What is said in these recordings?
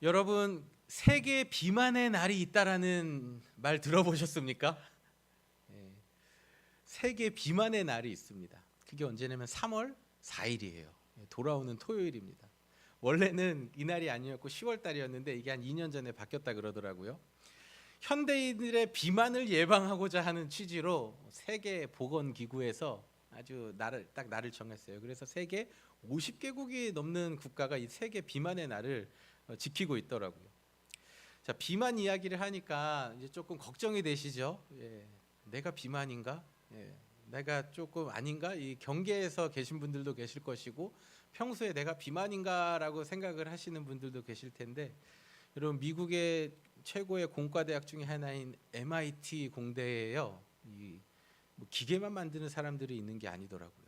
여러분, 세계 비만의 날이 있다라는 말 들어보셨습니까? 예, 세계 비만의 날이 있습니다. 그게 언제냐면 3월 4일이에요. 돌아오는 토요일입니다. 원래는 이날이 아니었고 10월 달이었는데 이게 한 2년 전에 바뀌었다 그러더라고요. 현대인들의 비만을 예방하고자 하는 취지로 세계 보건 기구에서 아주 날을 정했어요. 그래서 세계 50개국이 넘는 국가가 이 세계 비만의 날을 지키고 있더라고요. 자, 비만 이야기를 하니까 이제 조금 걱정이 되시죠? 예, 내가 비만인가? 예, 내가 조금 아닌가? 이 경계에서 계신 분들도 계실 것이고 평소에 내가 비만인가라고 생각을 하시는 분들도 계실 텐데, 여러분, 미국의 최고의 공과대학 중에 하나인 MIT 공대에요. 뭐 기계만 만드는 사람들이 있는 게 아니더라고요.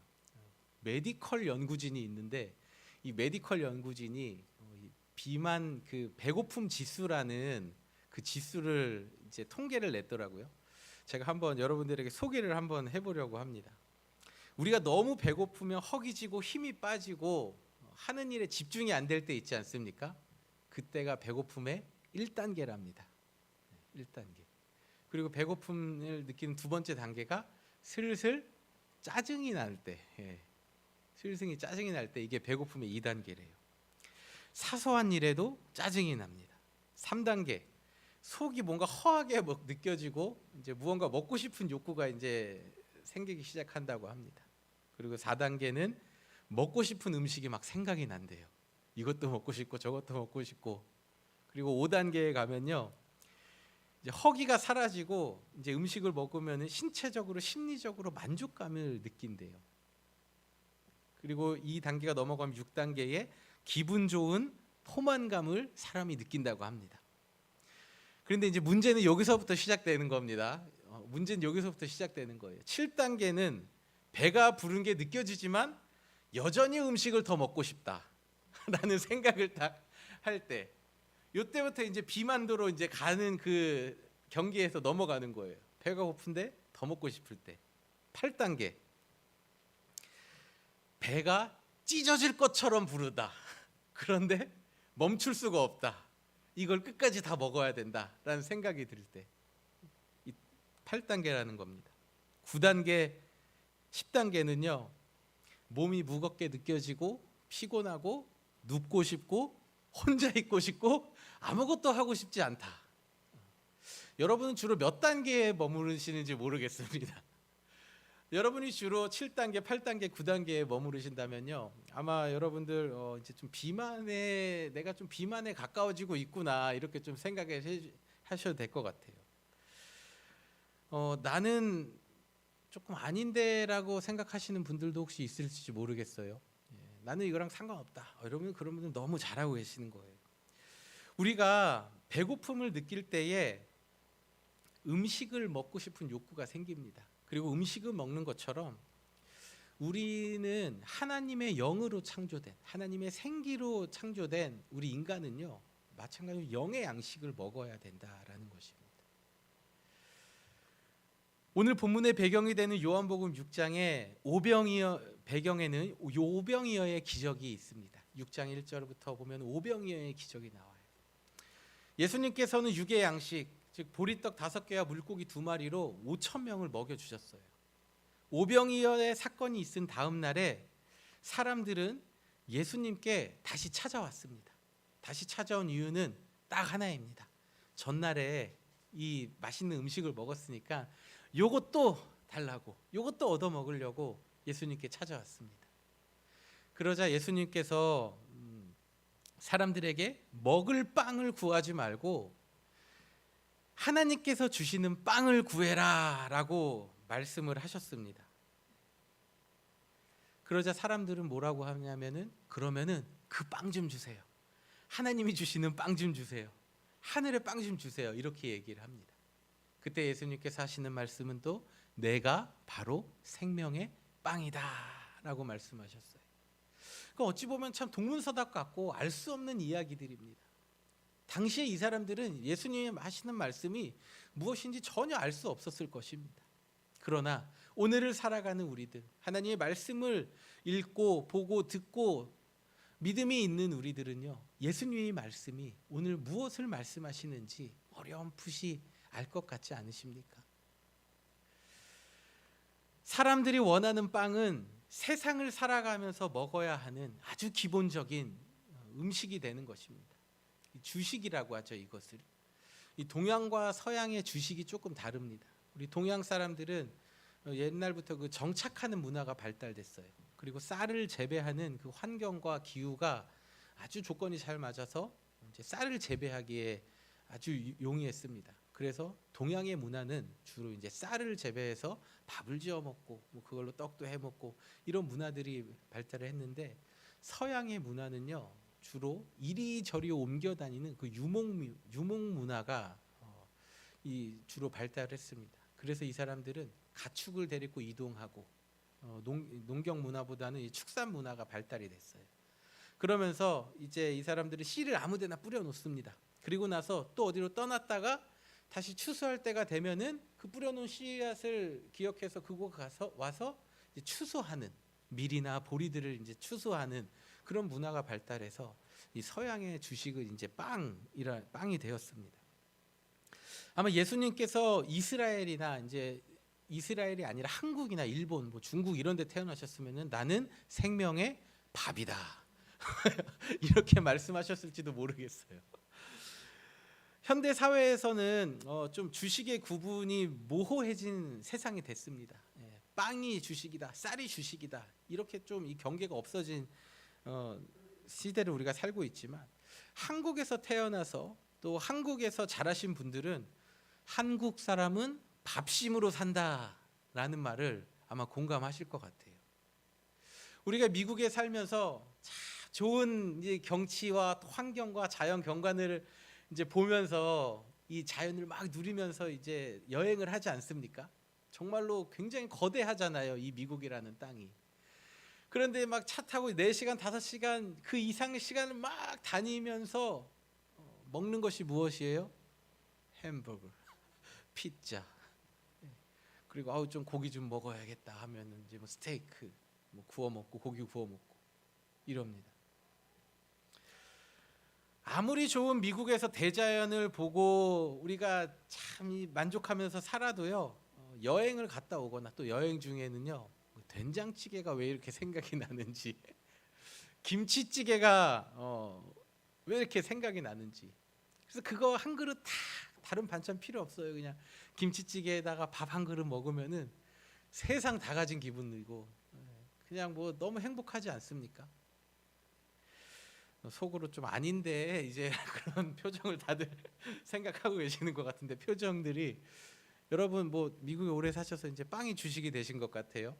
메디컬 연구진이 있는데 이 메디컬 연구진이 이 비만 그 배고픔 지수라는 그 지수를 이제 통계를 냈더라고요. 제가 한번 여러분들에게 소개를 한번 해보려고 합니다. 우리가 너무 배고프면 허기지고 힘이 빠지고 하는 일에 집중이 안 될 때 있지 않습니까? 그때가 배고픔의 1단계랍니다. 1단계. 그리고 배고픔을 느끼는 두 번째 단계가 슬슬 짜증이 날 때. 슬슬 짜증이 날 때 이게 배고픔의 2단계래요. 사소한 일에도 짜증이 납니다. 3단계. 속이 뭔가 허하게 느껴지고 이제 무언가 먹고 싶은 욕구가 이제 생기기 시작한다고 합니다. 그리고 4단계는 먹고 싶은 음식이 막 생각이 난대요. 이것도 먹고 싶고 저것도 먹고 싶고. 그리고 5단계에 가면요, 이제 허기가 사라지고 이제 음식을 먹으면 신체적으로 심리적으로 만족감을 느낀대요. 그리고 이 단계가 넘어가면 6단계에 기분 좋은 포만감을 사람이 느낀다고 합니다. 그런데 이제 문제는 여기서부터 시작되는 겁니다. 문제는 여기서부터 시작되는 거예요. 7단계는 배가 부른 게 느껴지지만 여전히 음식을 더 먹고 싶다라는 생각을 딱 할 때, 이때부터 이제 비만도로 이제 가는 그 경계에서 넘어가는 거예요. 배가 고픈데 더 먹고 싶을 때. 8단계. 배가 찢어질 것처럼 부르다. 그런데 멈출 수가 없다. 이걸 끝까지 다 먹어야 된다라는 생각이 들 때. 이 8단계라는 겁니다. 9단계, 10단계는요. 몸이 무겁게 느껴지고 피곤하고 눕고 싶고 혼자 있고 싶고 아무것도 하고 싶지 않다. 여러분은 주로 몇 단계에 머무르시는지 모르겠습니다. 여러분이 주로 7단계, 8단계, 9단계에 머무르신다면요, 아마 여러분들 이제 좀 내가 좀 비만에 가까워지고 있구나, 이렇게 좀 하셔도 될 것 같아요. 나는 조금 아닌데라고 생각하시는 분들도 혹시 있을지 모르겠어요. 나는 이거랑 상관없다. 여러분, 그런 분들 너무 잘하고 계시는 거예요. 우리가 배고픔을 느낄 때에 음식을 먹고 싶은 욕구가 생깁니다. 그리고 음식을 먹는 것처럼 우리는 하나님의 영으로 창조된, 하나님의 생기로 창조된 우리 인간은요, 마찬가지로 영의 양식을 먹어야 된다라는 것입니다. 오늘 본문의 배경이 되는 요한복음 6장의 배경에는 오병이어의 기적이 있습니다. 6장 1절부터 보면 오병이어의 기적이 나와요. 예수님께서는 육의 양식, 즉 보리떡 5개와 물고기 2마리로 5,000명을 먹여주셨어요. 오병이어의 사건이 있은 다음 날에 사람들은 예수님께 다시 찾아왔습니다. 다시 찾아온 이유는 딱 하나입니다. 전날에 이 맛있는 음식을 먹었으니까 요것도 달라고, 요것도 얻어 먹으려고 예수님께 찾아왔습니다. 그러자 예수님께서 사람들에게 먹을 빵을 구하지 말고 하나님께서 주시는 빵을 구해라 라고 말씀을 하셨습니다. 그러자 사람들은 뭐라고 하냐면은, 그러면은 그 빵 좀 주세요. 하나님이 주시는 빵 좀 주세요. 하늘의 빵 좀 주세요. 이렇게 얘기를 합니다. 그때 예수님께서 하시는 말씀은 또 내가 바로 생명의 빵이다 라고 말씀하셨어요. 그러니까 어찌 보면 참 동문서답 같고 알 수 없는 이야기들입니다. 당시에 이 사람들은 예수님이 하시는 말씀이 무엇인지 전혀 알 수 없었을 것입니다. 그러나 오늘을 살아가는 우리들, 하나님의 말씀을 읽고 보고 듣고 믿음이 있는 우리들은요, 예수님의 말씀이 오늘 무엇을 말씀하시는지 어렴풋이 알 것 같지 않으십니까? 사람들이 원하는 빵은 세상을 살아가면서 먹어야 하는 아주 기본적인 음식이 되는 것입니다. 주식이라고 하죠. 이것을 이 동양과 서양의 주식이 조금 다릅니다. 우리 동양 사람들은 옛날부터 그 정착하는 문화가 발달됐어요. 그리고 쌀을 재배하는 그 환경과 기후가 아주 조건이 잘 맞아서 이제 쌀을 재배하기에 아주 용이했습니다. 그래서 동양의 문화는 주로 이제 쌀을 재배해서 밥을 지어 먹고 뭐 그걸로 떡도 해 먹고 이런 문화들이 발달을 했는데, 서양의 문화는요 주로 이리저리 옮겨 다니는 그 유목 문화가 이 주로 발달했습니다. 그래서 이 사람들은 가축을 데리고 이동하고 농경 문화보다는 이 축산 문화가 발달이 됐어요. 그러면서 이제 이 사람들은 씨를 아무데나 뿌려 놓습니다. 그리고 나서 또 어디로 떠났다가 다시 추수할 때가 되면은 그 뿌려놓은 씨앗을 기억해서 그곳 가서 와서 이제 추수하는, 밀이나 보리들을 이제 추수하는 그런 문화가 발달해서 이 서양의 주식은 이제 빵이 되었습니다. 아마 예수님께서 이스라엘이나 이제 이스라엘이 아니라 한국이나 일본, 뭐 중국 이런 데 태어나셨으면은 나는 생명의 밥이다. 이렇게 말씀하셨을지도 모르겠어요. 현대 사회에서는 좀 주식의 구분이 모호해진 세상이 됐습니다. 빵이 주식이다, 쌀이 주식이다, 이렇게 좀 이 경계가 없어진 시대를 우리가 살고 있지만, 한국에서 태어나서 또 한국에서 자라신 분들은 한국 사람은 밥심으로 산다라는 말을 아마 공감하실 것 같아요. 우리가 미국에 살면서 참 좋은 이제 경치와 환경과 자연 경관을 이제 보면서 이 자연을 막 누리면서 이제 여행을 하지 않습니까? 정말로 굉장히 거대하잖아요, 이 미국이라는 땅이. 그런데 막 차 타고 4시간, 5시간 그 이상의 시간을 막 다니면서 먹는 것이 무엇이에요? 햄버거, 피자. 그리고 좀 고기 좀 먹어야겠다 하면은 이제 뭐 스테이크 뭐 구워 먹고 고기 구워 먹고 이럽니다. 아무리 좋은 미국에서 대자연을 보고 우리가 참 만족하면서 살아도요, 여행을 갔다 오거나 또 여행 중에는요, 된장찌개가 왜 이렇게 생각이 나는지, 김치찌개가 왜 이렇게 생각이 나는지. 그래서 그거 한 그릇 다 다른 반찬 필요 없어요. 그냥 김치찌개에다가 밥 한 그릇 먹으면은 세상 다 가진 기분 들고 그냥 뭐 너무 행복하지 않습니까? 속으로 좀 아닌데 이제 그런 표정을 다들 생각하고 계시는 것 같은데, 표정들이 여러분 뭐 미국에 오래 사셔서 이제 빵이 주식이 되신 것 같아요.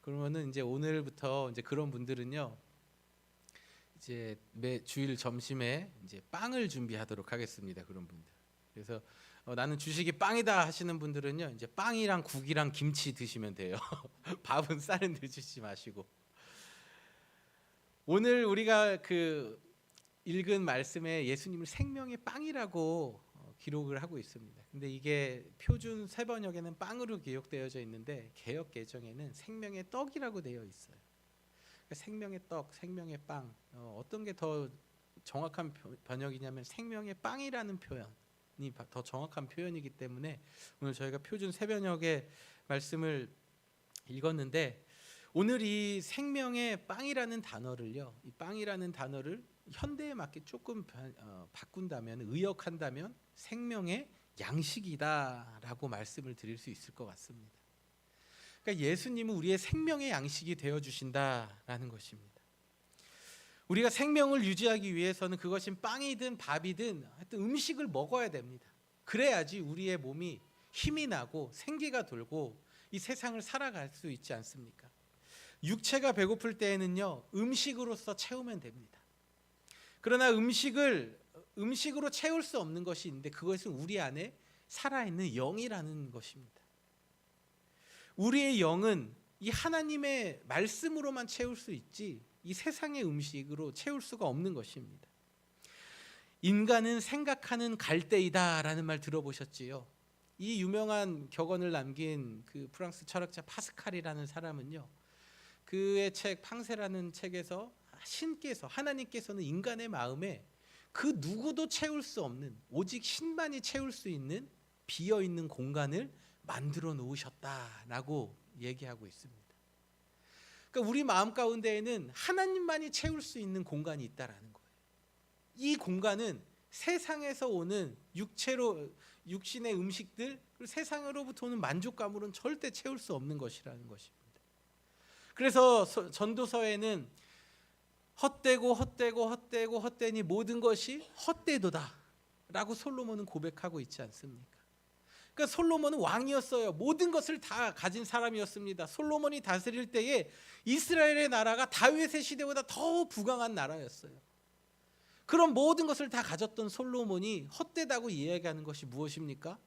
그러면은 이제 오늘부터 이제 그런 분들은요, 이제 매 주일 점심에 이제 빵을 준비하도록 하겠습니다. 그런 분들. 그래서 나는 주식이 빵이다 하시는 분들은요, 이제 빵이랑 국이랑 김치 드시면 돼요. 밥은 쌀은 드시지 마시고. 오늘 우리가 그 읽은 말씀에 예수님을 생명의 빵이라고 기록을 하고 있습니다. 근데 이게 표준 세번역에는 빵으로 기록되어져 있는데 개역 개정에는 생명의 떡이라고 되어 있어요. 그러니까 생명의 떡, 생명의 빵, 어떤 게 더 정확한 번역이냐면 생명의 빵이라는 표현이 더 정확한 표현이기 때문에 오늘 저희가 표준 세번역의 말씀을 읽었는데, 오늘 이 생명의 빵이라는 단어를요, 이 빵이라는 단어를 현대에 맞게 조금 바꾼다면, 의역한다면 생명의 양식이다라고 말씀을 드릴 수 있을 것 같습니다. 그러니까 예수님은 우리의 생명의 양식이 되어 주신다라는 것입니다. 우리가 생명을 유지하기 위해서는 그것이 빵이든 밥이든 하여튼 음식을 먹어야 됩니다. 그래야지 우리의 몸이 힘이 나고 생기가 돌고 이 세상을 살아갈 수 있지 않습니까? 육체가 배고플 때에는요, 음식으로서 채우면 됩니다. 그러나 음식으로 채울 수 없는 것이 있는데, 그것은 우리 안에 살아있는 영이라는 것입니다. 우리의 영은 이 하나님의 말씀으로만 채울 수 있지 이 세상의 음식으로 채울 수가 없는 것입니다. 인간은 생각하는 갈대이다라는 말 들어보셨지요? 이 유명한 격언을 남긴 그 프랑스 철학자 파스칼이라는 사람은요, 그의 책 팡세라는 책에서 하나님께서는 인간의 마음에 그 누구도 채울 수 없는, 오직 신만이 채울 수 있는 비어 있는 공간을 만들어 놓으셨다라고 얘기하고 있습니다. 그러니까 우리 마음 가운데에는 하나님만이 채울 수 있는 공간이 있다라는 거예요. 이 공간은 세상에서 오는 육신의 음식들, 그리고 세상으로부터 오는 만족감으로는 절대 채울 수 없는 것이라는 것입니다. 그래서 전도서에는 헛되니 모든 것이 헛되도다 라고 솔로몬은 고백하고 있지 않습니까? 그러니까 솔로몬은 왕이었어요. 모든 것을 다 가진 사람이었습니다. 솔로몬이 다스릴 때에 이스라엘의 나라가 다윗의 시대보다 더 부강한 나라였어요. 그런 모든 것을 다 가졌던 솔로몬이 헛되다고 이야기하는 것이 무엇입니까?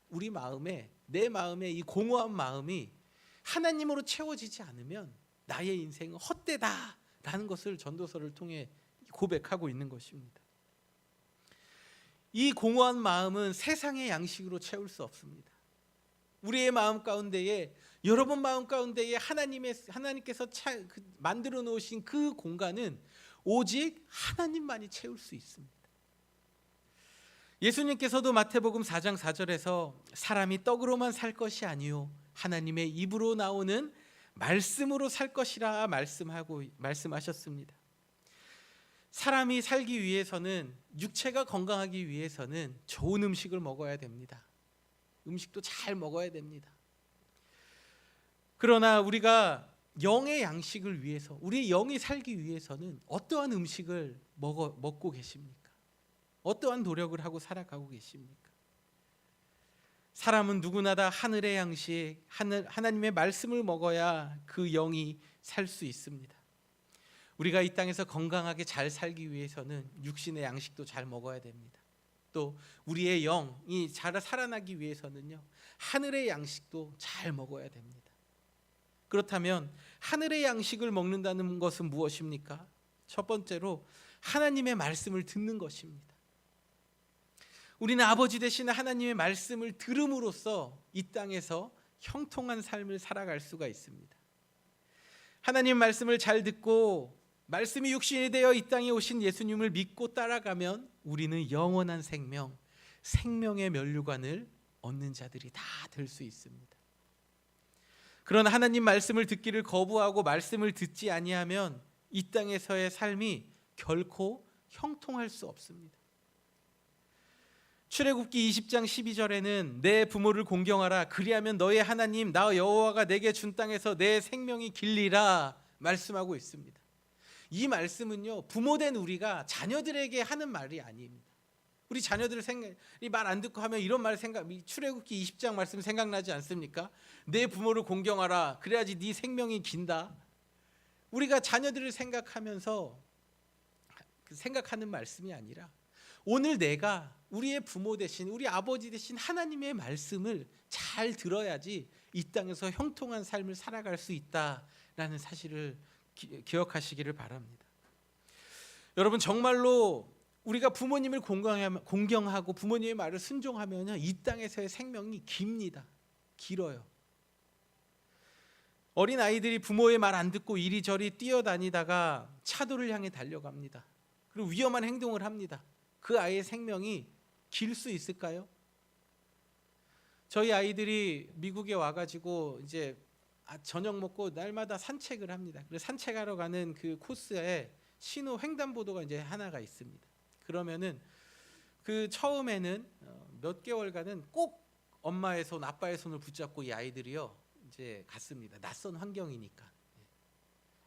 우리 마음에, 내 마음에 이 공허한 마음이 하나님으로 채워지지 않으면 나의 인생은 헛되다라는 것을 전도서를 통해 고백하고 있는 것입니다. 이 공허한 마음은 세상의 양식으로 채울 수 없습니다. 우리의 마음 가운데에, 여러분 마음 가운데에 하나님께서 만들어 놓으신 그 공간은 오직 하나님만이 채울 수 있습니다. 예수님께서도 마태복음 4장 4절에서 사람이 떡으로만 살 것이 아니요 하나님의 입으로 나오는 말씀으로 살 것이라 말씀하셨습니다. 사람이 살기 위해서는, 육체가 건강하기 위해서는 좋은 음식을 먹어야 됩니다. 음식도 잘 먹어야 됩니다. 그러나 우리가 영의 양식을 위해서, 우리 영이 살기 위해서는 어떠한 음식을 먹고 계십니까? 어떠한 노력을 하고 살아가고 계십니까? 사람은 누구나 다 하늘의 양식, 하나님의 말씀을 먹어야 그 영이 살 수 있습니다. 우리가 이 땅에서 건강하게 잘 살기 위해서는 육신의 양식도 잘 먹어야 됩니다. 또 우리의 영이 잘 살아나기 위해서는요, 하늘의 양식도 잘 먹어야 됩니다. 그렇다면 하늘의 양식을 먹는다는 것은 무엇입니까? 첫 번째로 하나님의 말씀을 듣는 것입니다. 우리는 아버지 되신 하나님의 말씀을 들음으로써 이 땅에서 형통한 삶을 살아갈 수가 있습니다. 하나님 말씀을 잘 듣고 말씀이 육신이 되어 이 땅에 오신 예수님을 믿고 따라가면 우리는 영원한 생명, 생명의 면류관을 얻는 자들이 다 될 수 있습니다. 그러나 하나님 말씀을 듣기를 거부하고 말씀을 듣지 아니하면 이 땅에서의 삶이 결코 형통할 수 없습니다. 출애굽기 20장 12절에는 내 부모를 공경하라 그리하면 너의 하나님 나 여호와가 내게 준 땅에서 내 생명이 길리라 말씀하고 있습니다. 이 말씀은요, 부모된 우리가 자녀들에게 하는 말이 아닙니다. 우리 자녀들이 말 안 듣고 하면 이런 말 출애굽기 20장 말씀 생각나지 않습니까? 내 부모를 공경하라 그래야지 네 생명이 긴다. 우리가 자녀들을 생각하면서 생각하는 말씀이 아니라 오늘 내가 우리의 부모 대신, 우리 아버지 대신 하나님의 말씀을 잘 들어야지 이 땅에서 형통한 삶을 살아갈 수 있다라는 사실을 기억하시기를 바랍니다. 여러분, 정말로 우리가 부모님을 공경하고 부모님의 말을 순종하면 이 땅에서의 생명이 깁니다. 길어요. 어린 아이들이 부모의 말 안 듣고 이리저리 뛰어다니다가 차도를 향해 달려갑니다. 그리고 위험한 행동을 합니다. 그 아이의 생명이 길 수 있을까요? 저희 아이들이 미국에 와가지고 이제 저녁 먹고 날마다 산책을 합니다. 그래서 산책하러 가는 그 코스에 신호 횡단보도가 이제 하나가 있습니다. 그러면은 그 처음에는 몇 개월간은 꼭 엄마의 손, 아빠의 손을 붙잡고 이 아이들이요 이제 갔습니다. 낯선 환경이니까.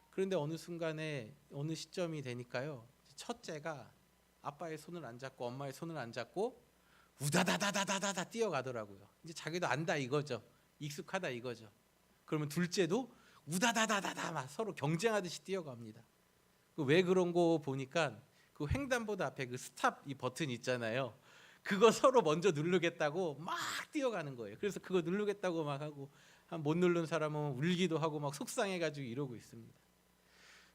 그런데 어느 순간에 어느 시점이 되니까요, 첫째가 아빠의 손을 안 잡고 엄마의 손을 안 잡고 우다다다다다다 뛰어가더라고요. 이제 자기도 안다 이거죠. 익숙하다 이거죠. 그러면 둘째도 우다다다다다 막 서로 경쟁하듯이 뛰어갑니다. 왜 그런 거 보니까 그 횡단보도 앞에 그 스탑 이 버튼 있잖아요. 그거 서로 먼저 누르겠다고 막 뛰어가는 거예요. 그래서 그거 누르겠다고 막 하고 못 누른 사람은 울기도 하고 막 속상해가지고 이러고 있습니다.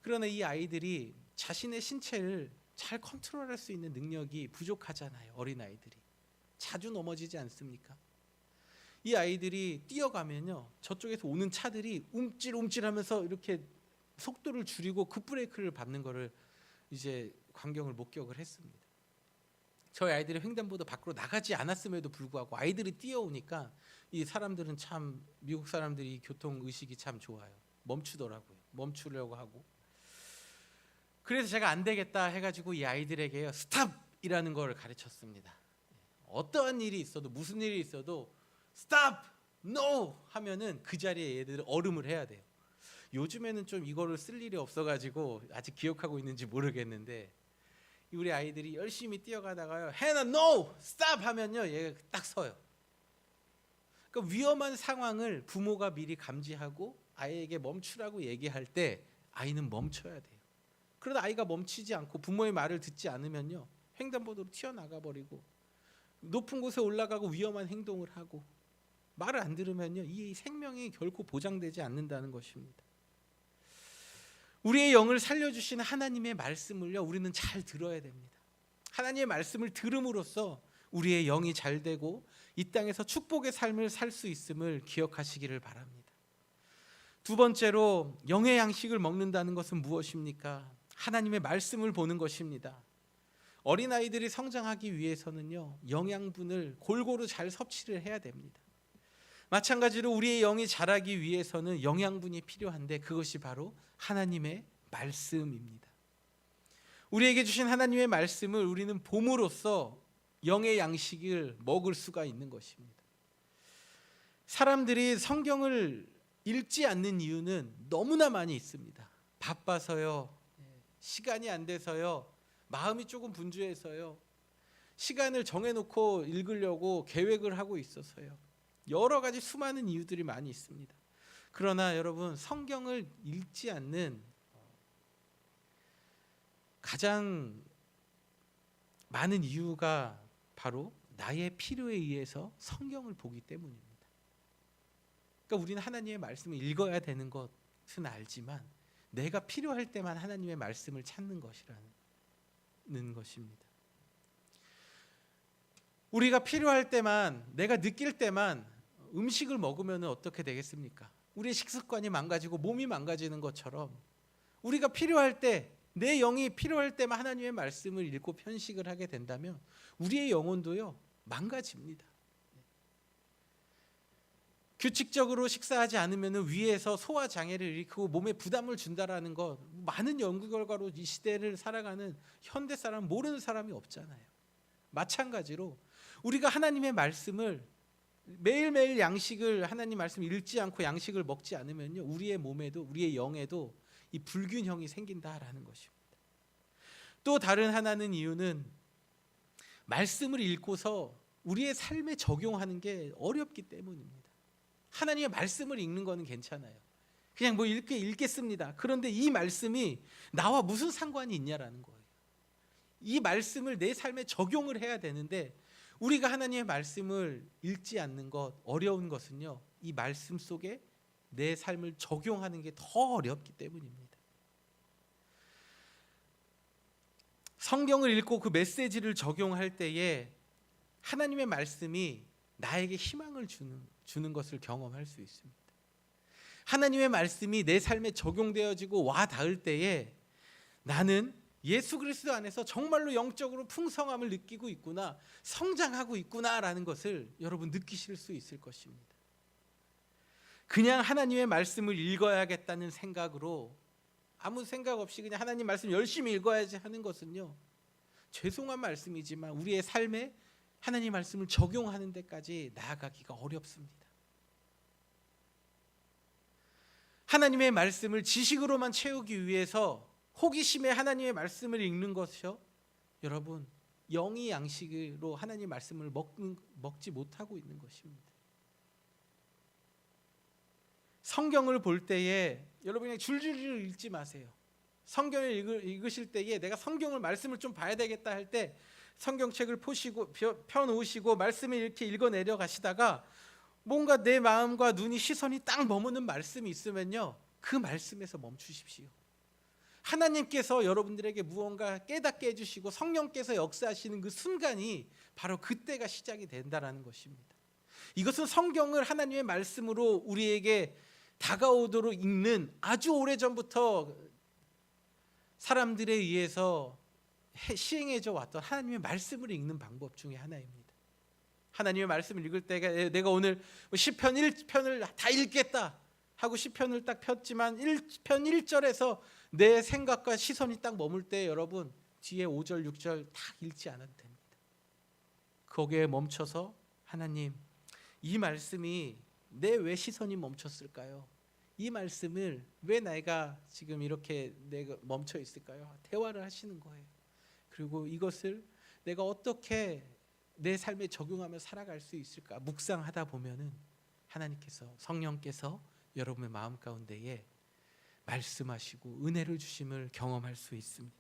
그러나 이 아이들이 자신의 신체를 잘 컨트롤할 수 있는 능력이 부족하잖아요. 어린 아이들이 자주 넘어지지 않습니까? 이 아이들이 뛰어가면요, 저쪽에서 오는 차들이 움찔움찔하면서 이렇게 속도를 줄이고 급브레이크를 밟는 거를 이제 광경을 목격을 했습니다. 저희 아이들이 횡단보도 밖으로 나가지 않았음에도 불구하고 아이들이 뛰어오니까 이 사람들은 참, 미국 사람들이 교통 의식이 참 좋아요. 멈추더라고요. 멈추려고 하고. 그래서 제가 안 되겠다 해가지고 이 아이들에게요, 스탑이라는 걸 가르쳤습니다. 어떠한 일이 있어도, 무슨 일이 있어도 스탑, 노 하면은 그 자리에 얘들 얼음을 해야 돼요. 요즘에는 좀 이거를 쓸 일이 없어가지고 아직 기억하고 있는지 모르겠는데, 우리 아이들이 열심히 뛰어가다가요, 해나 노 스탑 하면요, 얘가 딱 서요. 그러니까 위험한 상황을 부모가 미리 감지하고 아이에게 멈추라고 얘기할 때 아이는 멈춰야 돼요. 그러다 아이가 멈추지 않고 부모의 말을 듣지 않으면요, 횡단보도로 튀어나가 버리고 높은 곳에 올라가고 위험한 행동을 하고, 말을 안 들으면요, 이 생명이 결코 보장되지 않는다는 것입니다. 우리의 영을 살려주시는 하나님의 말씀을요, 우리는 잘 들어야 됩니다. 하나님의 말씀을 들음으로써 우리의 영이 잘 되고 이 땅에서 축복의 삶을 살 수 있음을 기억하시기를 바랍니다. 두 번째로, 영의 양식을 먹는다는 것은 무엇입니까? 하나님의 말씀을 보는 것입니다. 어린아이들이 성장하기 위해서는요, 영양분을 골고루 잘 섭취를 해야 됩니다. 마찬가지로 우리의 영이 자라기 위해서는 영양분이 필요한데, 그것이 바로 하나님의 말씀입니다. 우리에게 주신 하나님의 말씀을 우리는 봄으로써 영의 양식을 먹을 수가 있는 것입니다. 사람들이 성경을 읽지 않는 이유는 너무나 많이 있습니다. 바빠서요, 시간이 안 돼서요, 마음이 조금 분주해서요, 시간을 정해놓고 읽으려고 계획을 하고 있어서요, 여러 가지 수많은 이유들이 많이 있습니다. 그러나 여러분, 성경을 읽지 않는 가장 많은 이유가 바로 나의 필요에 의해서 성경을 보기 때문입니다. 그러니까 우리는 하나님의 말씀을 읽어야 되는 것은 알지만 내가 필요할 때만 하나님의 말씀을 찾는 것이라는 것입니다. 우리가 필요할 때만, 내가 느낄 때만 음식을 먹으면 어떻게 되겠습니까? 우리의 식습관이 망가지고 몸이 망가지는 것처럼, 우리가 필요할 때, 내 영이 필요할 때만 하나님의 말씀을 읽고 편식을 하게 된다면 우리의 영혼도요, 망가집니다. 규칙적으로 식사하지 않으면 위에서 소화 장애를 일으키고 몸에 부담을 준다라는 것, 많은 연구 결과로 이 시대를 살아가는 현대 사람 모르는 사람이 없잖아요. 마찬가지로 우리가 하나님의 말씀을 매일매일 양식을, 하나님 말씀 읽지 않고 양식을 먹지 않으면요, 우리의 몸에도, 우리의 영에도 이 불균형이 생긴다라는 것입니다. 또 다른 하나는 이유는 말씀을 읽고서 우리의 삶에 적용하는 게 어렵기 때문입니다. 하나님의 말씀을 읽는 거는 괜찮아요. 그냥 뭐 읽겠습니다. 그런데 이 말씀이 나와 무슨 상관이 있냐라는 거예요. 이 말씀을 내 삶에 적용을 해야 되는데, 우리가 하나님의 말씀을 읽지 않는 것, 어려운 것은요, 이 말씀 속에 내 삶을 적용하는 게 더 어렵기 때문입니다. 성경을 읽고 그 메시지를 적용할 때에 하나님의 말씀이 나에게 희망을 주는 것을 경험할 수 있습니다. 하나님의 말씀이 내 삶에 적용되어지고 와 닿을 때에 나는 예수 그리스도 안에서 정말로 영적으로 풍성함을 느끼고 있구나, 성장하고 있구나라는 것을 여러분 느끼실 수 있을 것입니다. 그냥 하나님의 말씀을 읽어야겠다는 생각으로, 아무 생각 없이 그냥 하나님 말씀 열심히 읽어야지 하는 것은요, 죄송한 말씀이지만 우리의 삶에 하나님 말씀을 적용하는 데까지 나아가기가 어렵습니다. 하나님의 말씀을 지식으로만 채우기 위해서 호기심에 하나님의 말씀을 읽는 것이요, 여러분, 영의 양식으로 하나님의 말씀을 먹지 못하고 있는 것입니다. 성경을 볼 때에 여러분 그냥 줄줄줄 읽지 마세요. 성경을 읽으실 때에 내가 성경을 말씀을 좀 봐야 되겠다 할 때 성경책을 펴놓으시고 말씀을 이렇게 읽어내려 가시다가 뭔가 내 마음과 눈이, 시선이 딱 머무는 말씀이 있으면요, 그 말씀에서 멈추십시오. 하나님께서 여러분들에게 무언가 깨닫게 해주시고 성령께서 역사하시는 그 순간이 바로 그때가 시작이 된다라는 것입니다. 이것은 성경을 하나님의 말씀으로 우리에게 다가오도록 읽는, 아주 오래전부터 사람들에 의해서 시행해져 왔던 하나님의 말씀을 읽는 방법 중에 하나입니다. 하나님의 말씀을 읽을 때 내가 오늘 시편 1편을 다 읽겠다 하고 시편을 딱 폈지만 1편 1절에서 내 생각과 시선이 딱 머물 때 여러분 뒤에 5절 6절 다 읽지 않아도 됩니다. 거기에 멈춰서 하나님, 이 말씀이 내 왜 시선이 멈췄을까요? 이 말씀을 왜 내가 지금 이렇게 내가 멈춰 있을까요? 대화를 하시는 거예요. 그리고 이것을 내가 어떻게 내 삶에 적용하며 살아갈 수 있을까 묵상하다 보면은 하나님께서, 성령께서 여러분의 마음 가운데에 말씀하시고 은혜를 주심을 경험할 수 있습니다.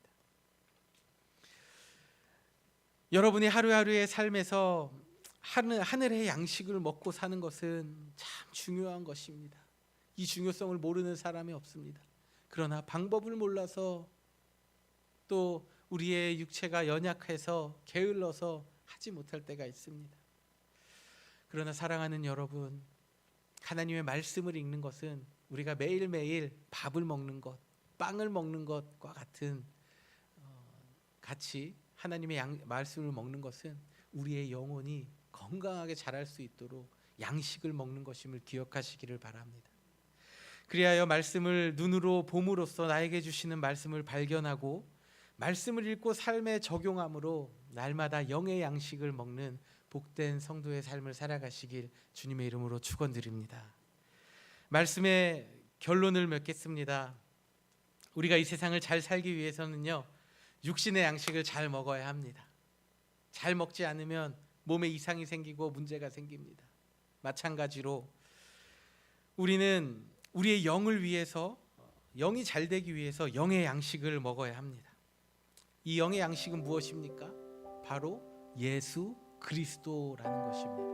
여러분이 하루하루의 삶에서 하늘의 양식을 먹고 사는 것은 참 중요한 것입니다. 이 중요성을 모르는 사람이 없습니다. 그러나 방법을 몰라서 또 우리의 육체가 연약해서 게을러서 하지 못할 때가 있습니다. 그러나 사랑하는 여러분, 하나님의 말씀을 읽는 것은 우리가 매일매일 밥을 먹는 것, 빵을 먹는 것과 같은 같이 하나님의 말씀을 먹는 것은 우리의 영혼이 건강하게 자랄 수 있도록 양식을 먹는 것임을 기억하시기를 바랍니다. 그리하여 말씀을 눈으로 봄으로써 나에게 주시는 말씀을 발견하고 말씀을 읽고 삶에 적용함으로 날마다 영의 양식을 먹는 복된 성도의 삶을 살아가시길 주님의 이름으로 축원드립니다. 말씀의 결론을 맺겠습니다. 우리가 이 세상을 잘 살기 위해서는요, 육신의 양식을 잘 먹어야 합니다. 잘 먹지 않으면 몸에 이상이 생기고 문제가 생깁니다. 마찬가지로 우리는 우리의 영을 위해서, 영이 잘 되기 위해서 영의 양식을 먹어야 합니다. 이 영의 양식은 무엇입니까? 바로 예수 그리스도라는 것입니다.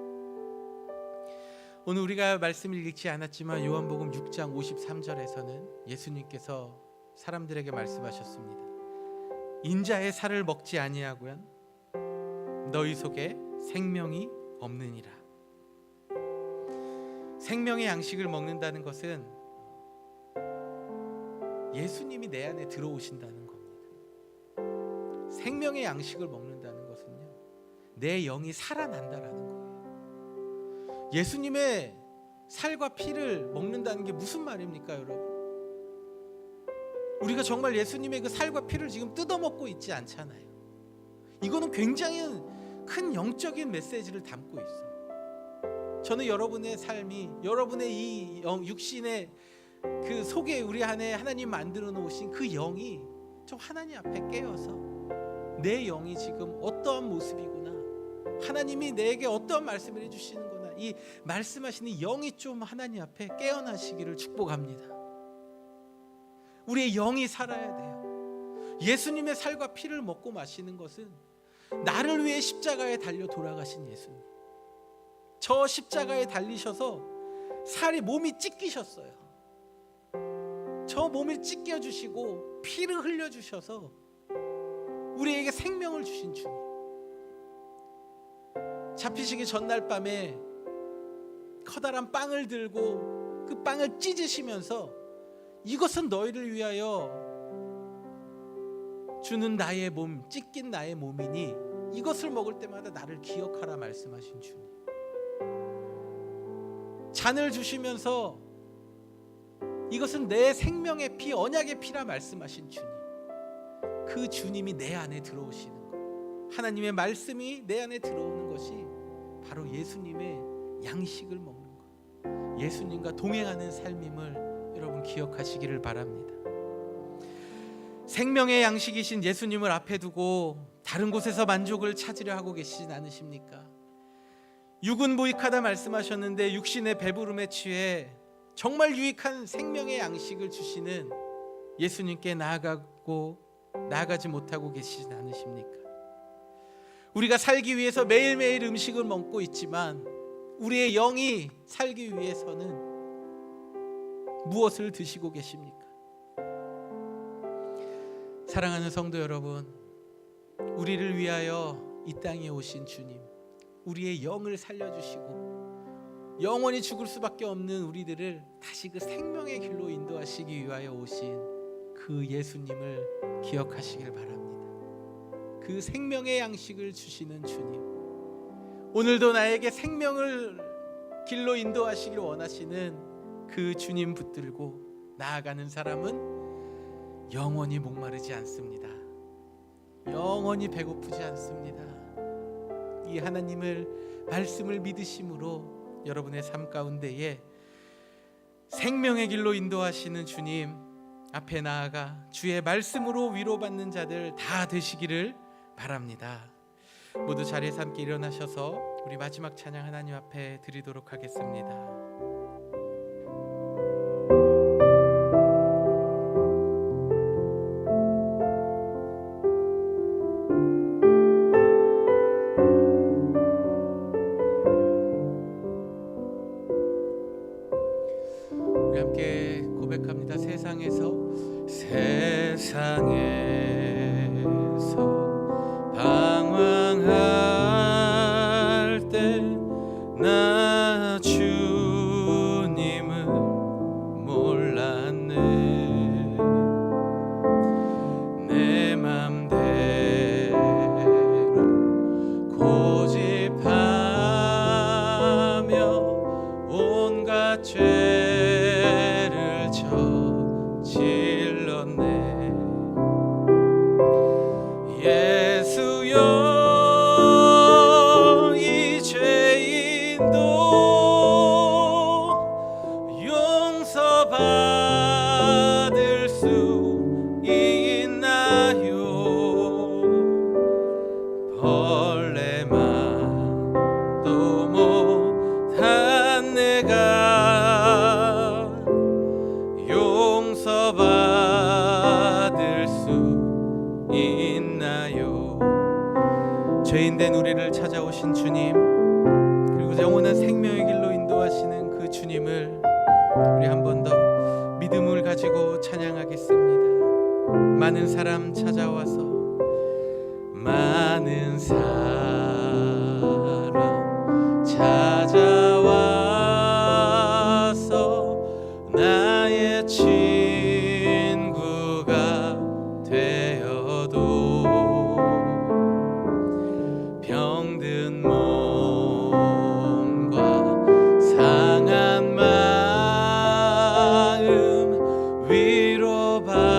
오늘 우리가 말씀을 읽지 않았지만 요한복음 6장 53절에서는 예수님께서 사람들에게 말씀하셨습니다. 인자의 살을 먹지 아니하고는 너희 속에 생명이 없느니라. 생명의 양식을 먹는다는 것은 예수님이 내 안에 들어오신다는 겁니다. 생명의 양식을 먹는다는 것은요, 내 영이 살아난다라는 거예요. 예수님의 살과 피를 먹는다는 게 무슨 말입니까, 여러분? 우리가 정말 예수님의 그 살과 피를 지금 뜯어먹고 있지 않잖아요. 이거는 굉장히 큰 영적인 메시지를 담고 있어요. 저는 여러분의 삶이, 여러분의 이 육신의 그 속에 우리 안에 하나님 만들어 놓으신 그 영이 좀 하나님 앞에 깨어서 내 영이 지금 어떠한 모습이구나, 하나님이 내게 어떠한 말씀을 해주시는구나, 이 말씀하시는 영이 좀 하나님 앞에 깨어나시기를 축복합니다. 우리의 영이 살아야 돼요. 예수님의 살과 피를 먹고 마시는 것은 나를 위해 십자가에 달려 돌아가신 예수님, 저 십자가에 달리셔서 살이 몸이 찢기셨어요. 저 몸을 찢겨주시고 피를 흘려주셔서 우리에게 생명을 주신 주님, 잡히시기 전날 밤에 커다란 빵을 들고 그 빵을 찢으시면서 이것은 너희를 위하여 주는 나의 몸, 찢긴 나의 몸이니 이것을 먹을 때마다 나를 기억하라 말씀하신 주님, 잔을 주시면서 이것은 내 생명의 피, 언약의 피라 말씀하신 주님, 그 주님이 내 안에 들어오시는 것, 하나님의 말씀이 내 안에 들어오는 것이 바로 예수님의 양식을 먹는 것, 예수님과 동행하는 삶임을 여러분 기억하시기를 바랍니다. 생명의 양식이신 예수님을 앞에 두고 다른 곳에서 만족을 찾으려 하고 계시진 않으십니까? 육은 무익하다 말씀하셨는데 육신의 배부름에 취해 정말 유익한 생명의 양식을 주시는 예수님께 나아가지 못하고 계시진 않으십니까? 우리가 살기 위해서 매일매일 음식을 먹고 있지만 우리의 영이 살기 위해서는 무엇을 드시고 계십니까? 사랑하는 성도 여러분, 우리를 위하여 이 땅에 오신 주님, 우리의 영을 살려주시고 영원히 죽을 수밖에 없는 우리들을 다시 그 생명의 길로 인도하시기 위하여 오신 그 예수님을 기억하시길 바랍니다. 그 생명의 양식을 주시는 주님, 오늘도 나에게 생명을 길로 인도하시길 원하시는 그 주님 붙들고 나아가는 사람은 영원히 목마르지 않습니다. 영원히 배고프지 않습니다. 이 하나님을 말씀을 믿으심으로 여러분의 삶 가운데에 생명의 길로 인도하시는 주님 앞에 나아가 주의 말씀으로 위로받는 자들 다 되시기를 바랍니다. 모두 자리에서 함께 일어나셔서 우리 마지막 찬양 하나님 앞에 드리도록 하겠습니다. 우리 함께 고백합니다. 세상에서 방황할 때 나 주님을 몰랐네. 내 맘대로 고집하며 온갖 죄를 저질렀네. 예수여 이 죄인도 용서받을 수 있나요? 벌레만도 못한 내가 용서받을 수 있나요? 죄인된 우리를 찾아오신 주님, 그리고 영원한 생명의 길로 인도하시는 그 주님을 우리 한 번 더 믿음을 가지고 찬양하겠습니다. 많은 사람 찾아와서, 많은 사람 찾아와서 나의 친구가 되어도 병든 몸과 상한 마음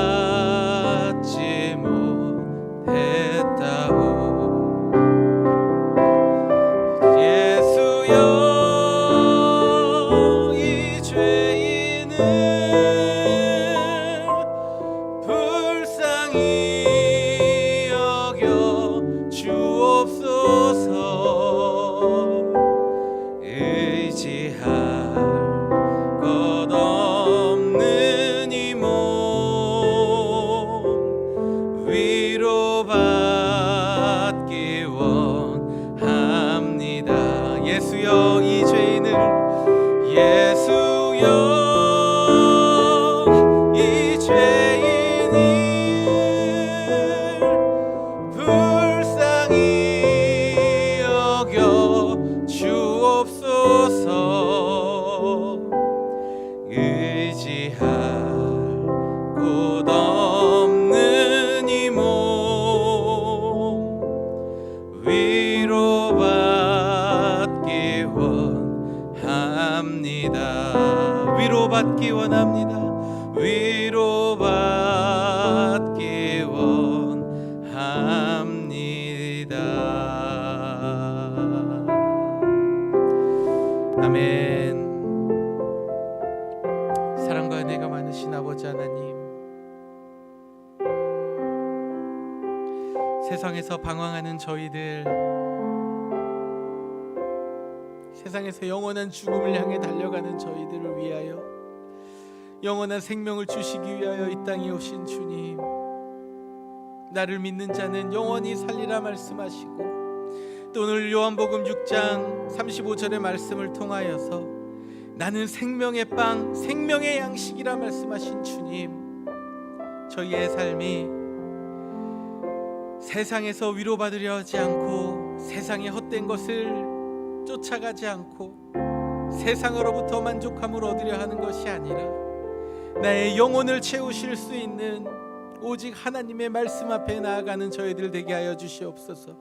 위로받지 못했다오. 예수여 이 죄인을 불쌍히 여겨 주옵소서. 의지할 것 없는 이 몸 위로받기 원합니다. 예수여 이 죄인을, 예수여 이 죄인을 불쌍히 여겨 주옵소서. 의지할 곳 없는 이 몸 위로받기 원합니다. 위로받기 원합니다. 위로받기 원합니다. 아멘. 사랑과 은혜가 많으신 아버지 하나님, 세상에서 방황하는 저희들, 세상에서 영원한 죽음을 향해 달려가는 저희들을 위하여 영원한 생명을 주시기 위하여 이 땅에 오신 주님, 나를 믿는 자는 영원히 살리라 말씀하시고, 또 오늘 요한복음 6장 35절의 말씀을 통하여서 나는 생명의 빵, 생명의 양식이라 말씀하신 주님, 저희의 삶이 세상에서 위로받으려 하지 않고 세상의 헛된 것을 쫓아가지 않고 세상으로부터 만족함을 얻으려 하는 것이 아니라 나의 영혼을 채우실 수 있는 오직 하나님의 말씀 앞에 나아가는 저희들 되게 하여 주시옵소서.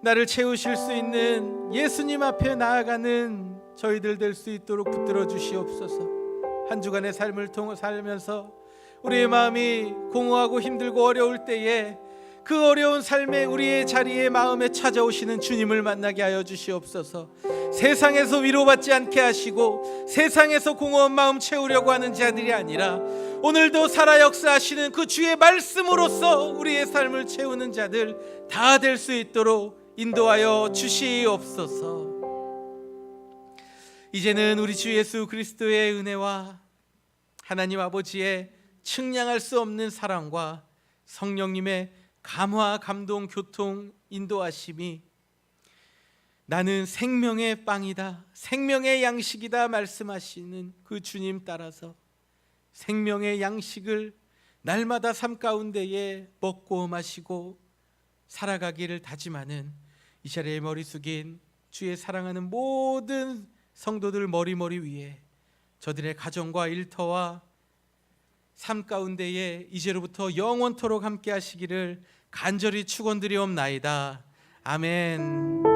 나를 채우실 수 있는 예수님 앞에 나아가는 저희들 될 수 있도록 붙들어 주시옵소서. 한 주간의 삶을 살면서 우리의 마음이 공허하고 힘들고 어려울 때에 그 어려운 삶에 우리의 자리에 마음에 찾아오시는 주님을 만나게 하여 주시옵소서. 세상에서 위로받지 않게 하시고 세상에서 공허한 마음 채우려고 하는 자들이 아니라 오늘도 살아 역사하시는 그 주의 말씀으로써 우리의 삶을 채우는 자들 다 될 수 있도록 인도하여 주시옵소서. 이제는 우리 주 예수 그리스도의 은혜와 하나님 아버지의 측량할 수 없는 사랑과 성령님의 감화, 감동, 교통, 인도하심이 나는 생명의 빵이다, 생명의 양식이다 말씀하시는 그 주님 따라서 생명의 양식을 날마다 삶 가운데에 먹고 마시고 살아가기를 다짐하는 이 자리에 머리 숙인 주의 사랑하는 모든 성도들 머리 위에 저들의 가정과 일터와 삶 가운데에 이제로부터 영원토록 함께 하시기를 간절히 축원드리옵나이다. 아멘.